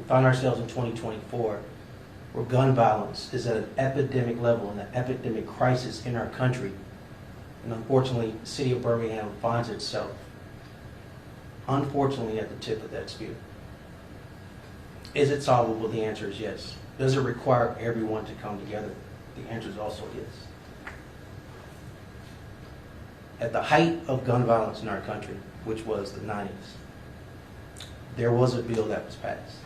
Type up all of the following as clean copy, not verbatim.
find ourselves in 2024 where gun violence is at an epidemic level and an epidemic crisis in our country. And unfortunately, the city of Birmingham finds itself, unfortunately, at the tip of that spear. Is it solvable? The answer is yes. Does it require everyone to come together? The answer is also yes. At the height of gun violence in our country, which was the 90s, there was a bill that was passed.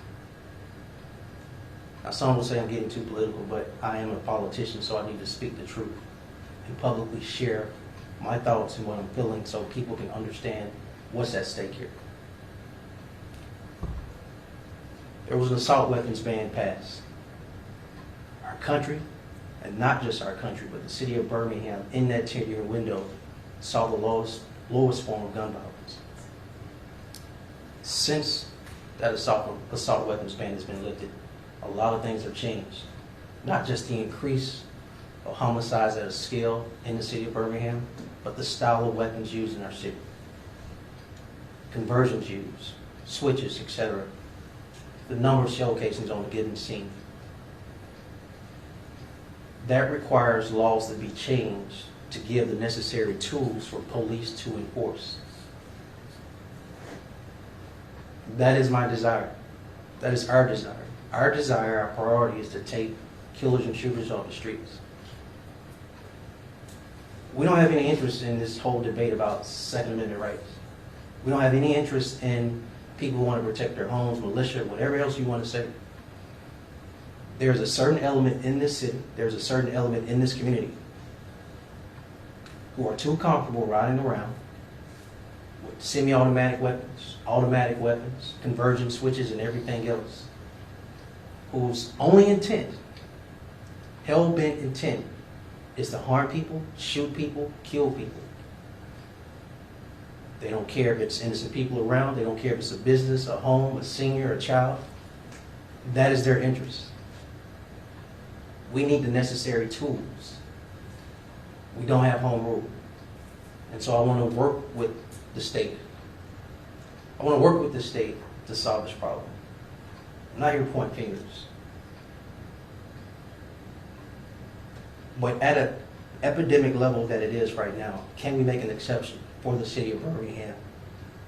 Now, some will say I'm getting too political, but I am a politician, so I need to speak the truth and publicly share my thoughts and what I'm feeling so people can understand what's at stake here. There was an assault weapons ban passed. Our country, and not just our country, but the city of Birmingham, in that 10-year window, saw the lowest form of gun violence. Since that assault weapons ban has been lifted, a lot of things have changed. Not just the increase of homicides at a scale in the city of Birmingham, but the style of weapons used in our city. Conversions used, switches, etc. The number of shell casings on a given scene. That requires laws to be changed to give the necessary tools for police to enforce. That is my desire. That is our desire. Our desire, our priority is to take killers and shooters off the streets. We don't have any interest in this whole debate about Second Amendment rights. We don't have any interest in people who want to protect their homes, militia, whatever else you want to say. There's a certain element in this city, there's a certain element in this community who are too comfortable riding around with semi-automatic weapons, automatic weapons, conversion switches, and everything else, whose only intent, hell-bent intent, is to harm people, shoot people, kill people. They don't care if it's innocent people around. They don't care if it's a business, a home, a senior, a child. That is their interest. We need the necessary tools. We don't have home rule. And so I want to work with the state. I want to work with the state to solve this problem. I'm not here to point fingers. But at an epidemic level that it is right now, can we make an exception for the city of Birmingham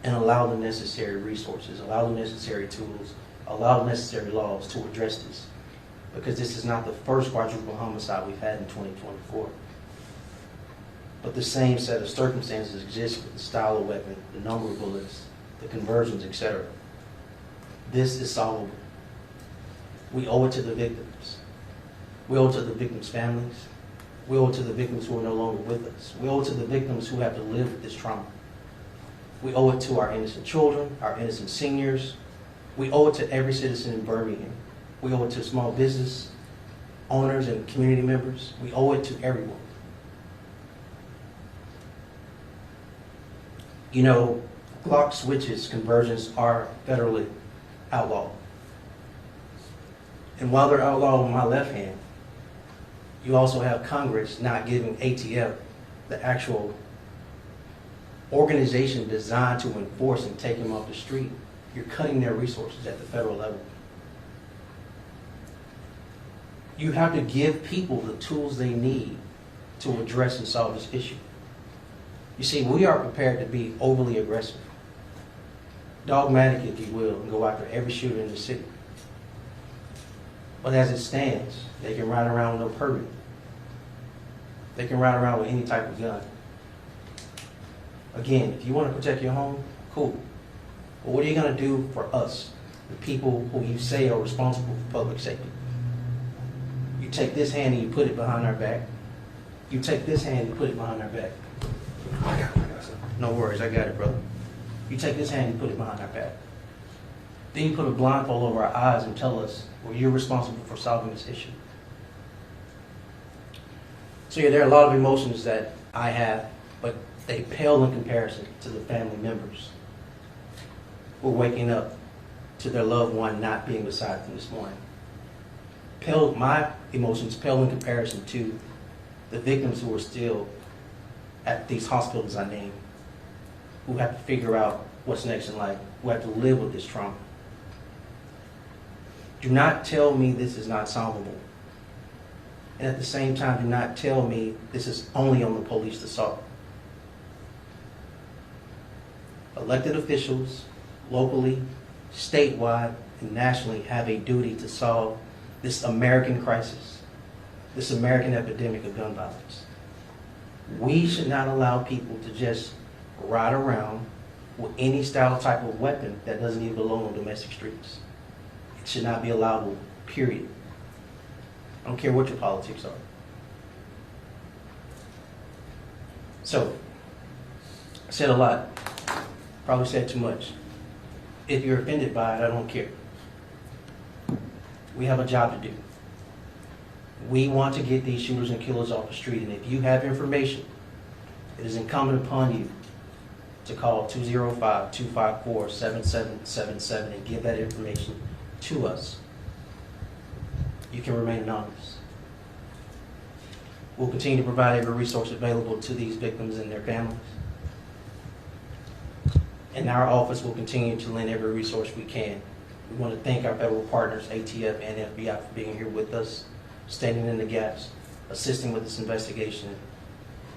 and allow the necessary resources, allow the necessary tools, allow the necessary laws to address this? Because this is not the first quadruple homicide we've had in 2024. But the same set of circumstances exist with the style of weapon, the number of bullets, the conversions, etc. This is solvable. We owe it to the victims. We owe it to the victims' families. We owe it to the victims who are no longer with us. We owe it to the victims who have to live with this trauma. We owe it to our innocent children, our innocent seniors. We owe it to every citizen in Birmingham. We owe it to small business owners and community members. We owe it to everyone. You know, Glock switches, conversions are federally outlawed. And while they're outlawed on my left hand, you also have Congress not giving ATF, the actual organization designed to enforce and take them off the street. You're cutting their resources at the federal level. You have to give people the tools they need to address and solve this issue. You see, we are prepared to be overly aggressive, dogmatic, if you will, and go after every shooter in the city. But as it stands, they can ride around with no permit. They can ride around with any type of gun. Again, if you want to protect your home, cool. But what are you going to do for us, the people who you say are responsible for public safety? You take this hand and you put it behind our back. You take this hand and you put it behind our back. I got it. No worries, I got it, brother. You take this hand and you put it behind our back. Then you put a blindfold over our eyes and tell us, well, you're responsible for solving this issue. So yeah, there are a lot of emotions that I have, but they pale in comparison to the family members who are waking up to their loved one not being beside them this morning. My emotions pale in comparison to the victims who are still at these hospitals I named, who have to figure out what's next in life, who have to live with this trauma. Do not tell me this is not solvable. And at the same time, do not tell me this is only on the police to solve. Elected officials, locally, statewide, and nationally, have a duty to solve this American crisis, this American epidemic of gun violence. We should not allow people to just ride around with any style type of weapon that doesn't even belong on domestic streets. It should not be allowable, period. I don't care what your politics are. So, I said a lot. Probably said too much. If you're offended by it, I don't care. We have a job to do. We want to get these shooters and killers off the street, and if you have information, it is incumbent upon you to call 205-254-7777 and give that information to us. You can remain anonymous. We'll continue to provide every resource available to these victims and their families. And our office will continue to lend every resource we can. We want to thank our federal partners, ATF and FBI, for being here with us, standing in the gaps, assisting with this investigation,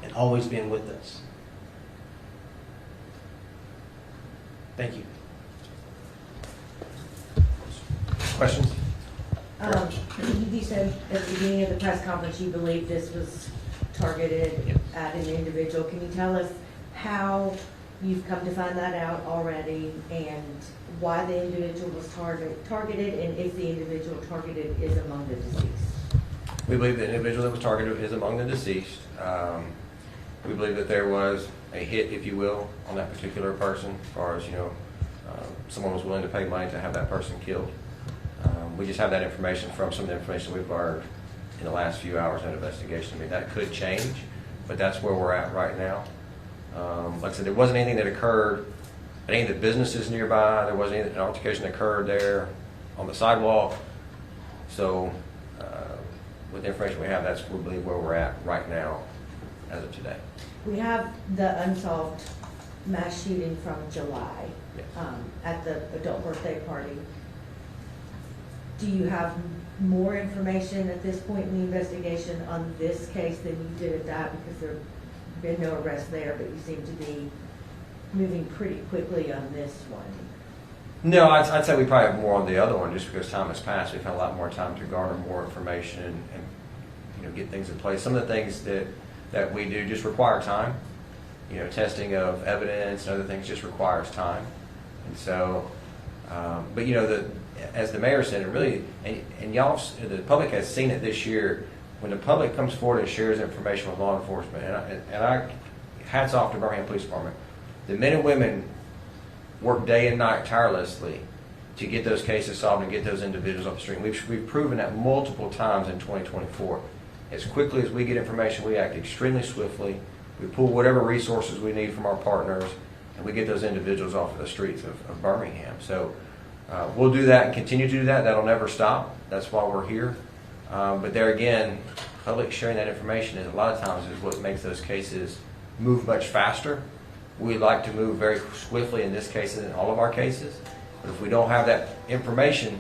and always being with us. Thank you. Questions? You said at the beginning of the press conference you believe this was targeted at an individual. Can you tell us how you've come to find that out already, and why the individual was targeted, and if the individual targeted is among the deceased? We believe the individual that was targeted is among the deceased. We believe that there was a hit, if you will, on that particular person, as far as, someone was willing to pay money to have that person killed. We just have that information from some of the information we've learned in the last few hours of investigation. I mean, that could change, but that's where we're at right now. Like I said, there wasn't anything that occurred at any of the businesses nearby. There wasn't an altercation that occurred there on the sidewalk. So with the information we have, that's, we believe, where we're at right now as of today. We have the unsolved mass shooting from July at the adult birthday party. Do you have more information at this point in the investigation on this case than you did at that? Because there have been no arrests there, but you seem to be moving pretty quickly on this one. No, I'd say we probably have more on the other one just because time has passed. We've had a lot more time to garner more information and get things in place. Some of the things that we do just require time. Testing of evidence and other things just requires time. And so, but as the mayor said, it really, and y'all, the public has seen it this year, when the public comes forward and shares information with law enforcement, and I hats off to Birmingham Police Department. The men and women work day and night tirelessly to get those cases solved and get those individuals off the street. We've proven that multiple times in 2024. As quickly as we get information, we act extremely swiftly. We pull whatever resources we need from our partners, and we get those individuals off of the streets of Birmingham. So we'll do that and continue to do that. That'll never stop. That's why we're here. But there again, public sharing that information is a lot of times is what makes those cases move much faster. We like to move very swiftly in this case and in all of our cases. But if we don't have that information,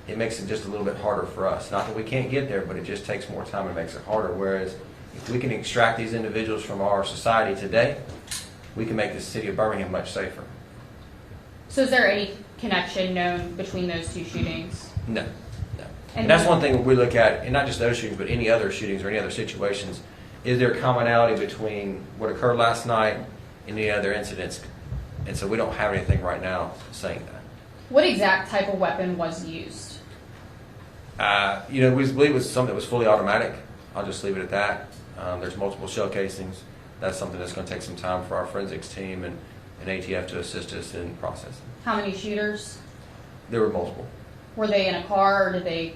it makes it just a little bit harder for us. Not that we can't get there, but it just takes more time and makes it harder. Whereas if we can extract these individuals from our society today, we can make the city of Birmingham much safer. So is there any connection known between those two shootings? No. And that's one thing we look at, and not just those shootings, but any other shootings or any other situations. Is there commonality between what occurred last night and any other incidents? And so we don't have anything right now saying that. What exact type of weapon was used? We believe it was something that was fully automatic. I'll just leave it at that. There's multiple shell casings. That's something that's going to take some time for our forensics team and ATF to assist us in processing. How many shooters? There were multiple. Were they in a car, or did they?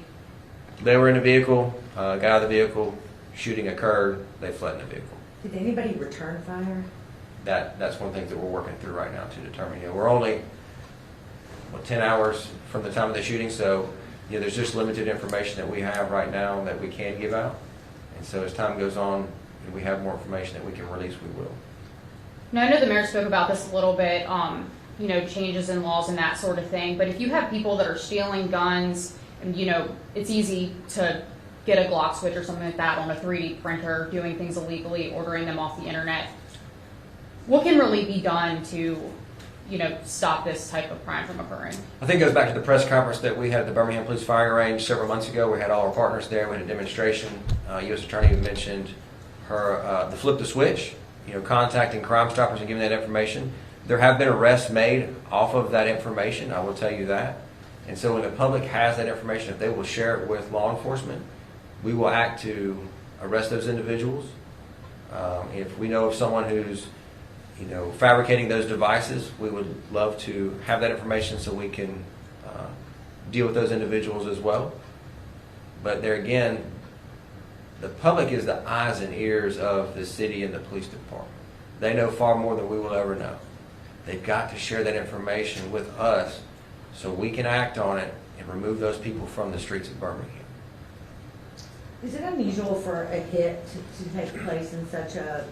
They were in a vehicle. Got out of the vehicle. Shooting occurred. They fled in the vehicle. Did anybody return fire? That's one of the things that we're working through right now to determine. We're only 10 hours from the time of the shooting, so there's just limited information that we have right now that we can give out. And so as time goes on and we have more information that we can release, we will. Now, I know the mayor spoke about this a little bit, changes in laws and that sort of thing. But if you have people that are stealing guns And, it's easy to get a Glock switch or something like that on a 3D printer, doing things illegally, ordering them off the internet. What can really be done to, stop this type of crime from occurring? I think it goes back to the press conference that we had at the Birmingham Police Firing Range several months ago. We had all our partners there. We had a demonstration. U.S. Attorney mentioned the flip the switch, contacting Crime Stoppers and giving that information. There have been arrests made off of that information, I will tell you that. And so when the public has that information, if they will share it with law enforcement, we will act to arrest those individuals. If we know of someone who's fabricating those devices, we would love to have that information so we can deal with those individuals as well. But there again, the public is the eyes and ears of the city and the police department. They know far more than we will ever know. They've got to share that information with us so we can act on it and remove those people from the streets of Birmingham. Is it unusual for a hit to take place in such a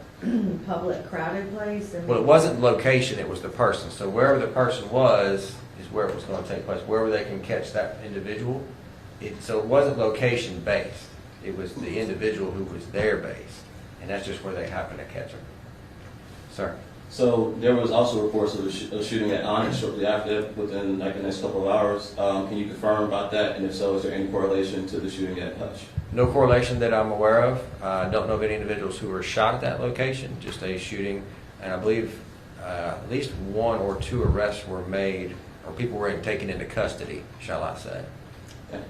public, crowded place? Well, it wasn't location, it was the person. So wherever the person was is where it was going to take place, wherever they can catch that individual. So it wasn't location based. It was the individual who was there based. And that's just where they happened to catch them. Sir? So there was also reports of a shooting at Onyx shortly after, within the next couple of hours. Can you confirm about that? And if so, is there any correlation to the shooting at Hutch? No correlation that I'm aware of. I don't know of any individuals who were shot at that location, just a shooting. And I believe at least 1 or 2 arrests were made, or people were taken into custody, shall I say. Okay.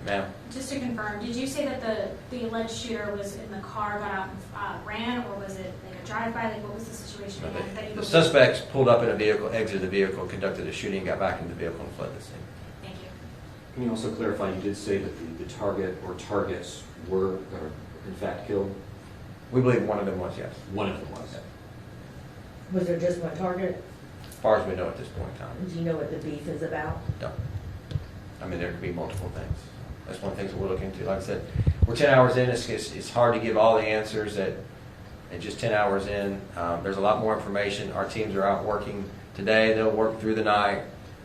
Ma'am? Just to confirm, did you say that the alleged shooter was in the car, got out and ran, or was it like a drive-by? Like, what was the situation again? That you The believe- suspects pulled up in a vehicle, exited the vehicle, conducted a shooting, got back in the vehicle and fled the scene. Thank you. Can you also clarify, you did say that the target or targets were in fact killed? We believe one of them was, yes. One of them was. Was there just one target? As far as we know at this point in time. Do you know what the beef is about? No. I mean, there could be multiple things. That's one of the things that we're looking into. Like I said, we're 10 hours in. It's hard to give all the answers at just 10 hours in. There's a lot more information. Our teams are out working today. They'll work through the night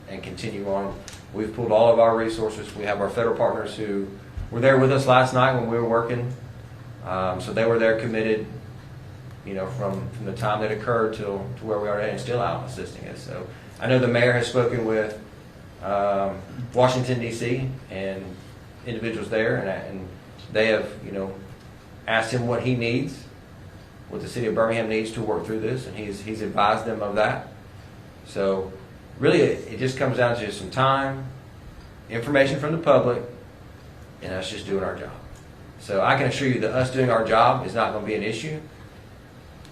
and continue on. We've pulled all of our resources. We have our federal partners who were there with us last night when we were working. So they were there committed, from the time that occurred to where we are today, and still out assisting us. So I know the mayor has spoken with Washington, D.C. and individuals there, and they have, asked him what he needs, what the city of Birmingham needs to work through this, and he's advised them of that. So really, it just comes down to some time, information from the public, and us just doing our job. So I can assure you that us doing our job is not going to be an issue.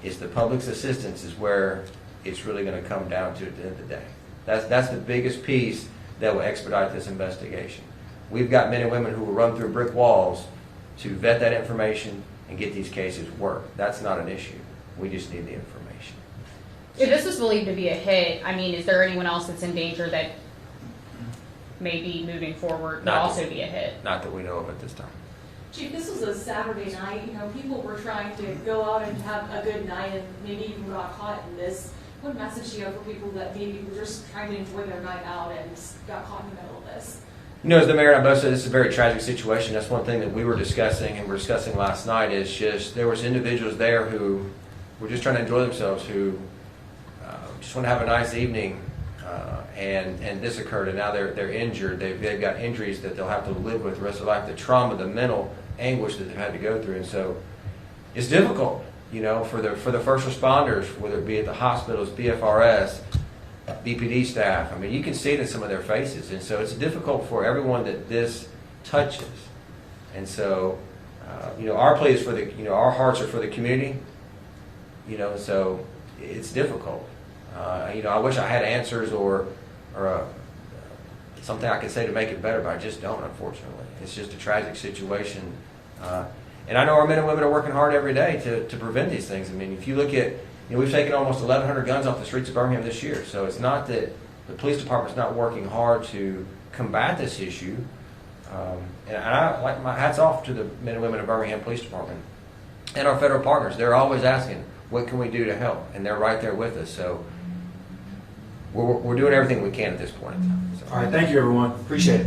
It's the public's assistance is where it's really going to come down to at the end of the day. That's the biggest piece that will expedite this investigation. We've got men and women who will run through brick walls to vet that information and get these cases worked. That's not an issue. We just need the information. If this was believed to be a hit, is there anyone else that's in danger that may be moving forward could Not also that- be a hit? Not that we know of at this time. Chief, this was a Saturday night. People were trying to go out and have a good night and maybe even got caught in this. What message do you have for people that maybe were just trying to enjoy their night out and got caught in the middle of this? As the mayor and I both said, this is a very tragic situation. That's one thing that we were discussing and were discussing last night is just there was individuals there who were just trying to enjoy themselves, who just want to have a nice evening, and this occurred, and now they're injured. They've got injuries that they'll have to live with the rest of their life, the trauma, the mental anguish that they've had to go through. And so it's difficult, for the first responders, whether it be at the hospitals, BFRS, BPD staff. You can see it in some of their faces. And so it's difficult for everyone that this touches. And so, our plea is for our hearts are for the community, so it's difficult. I wish I had answers or something I could say to make it better, but I just don't, unfortunately. It's just a tragic situation. And I know our men and women are working hard every day to prevent these things. If you look at, we've taken almost 1,100 guns off the streets of Birmingham this year. So it's not that the police department's not working hard to combat this issue. And I like my hats off to the men and women of Birmingham Police Department and our federal partners. They're always asking, what can we do to help? And they're right there with us. So we're doing everything we can at this point in time. So. All right, thank you, everyone. Appreciate it.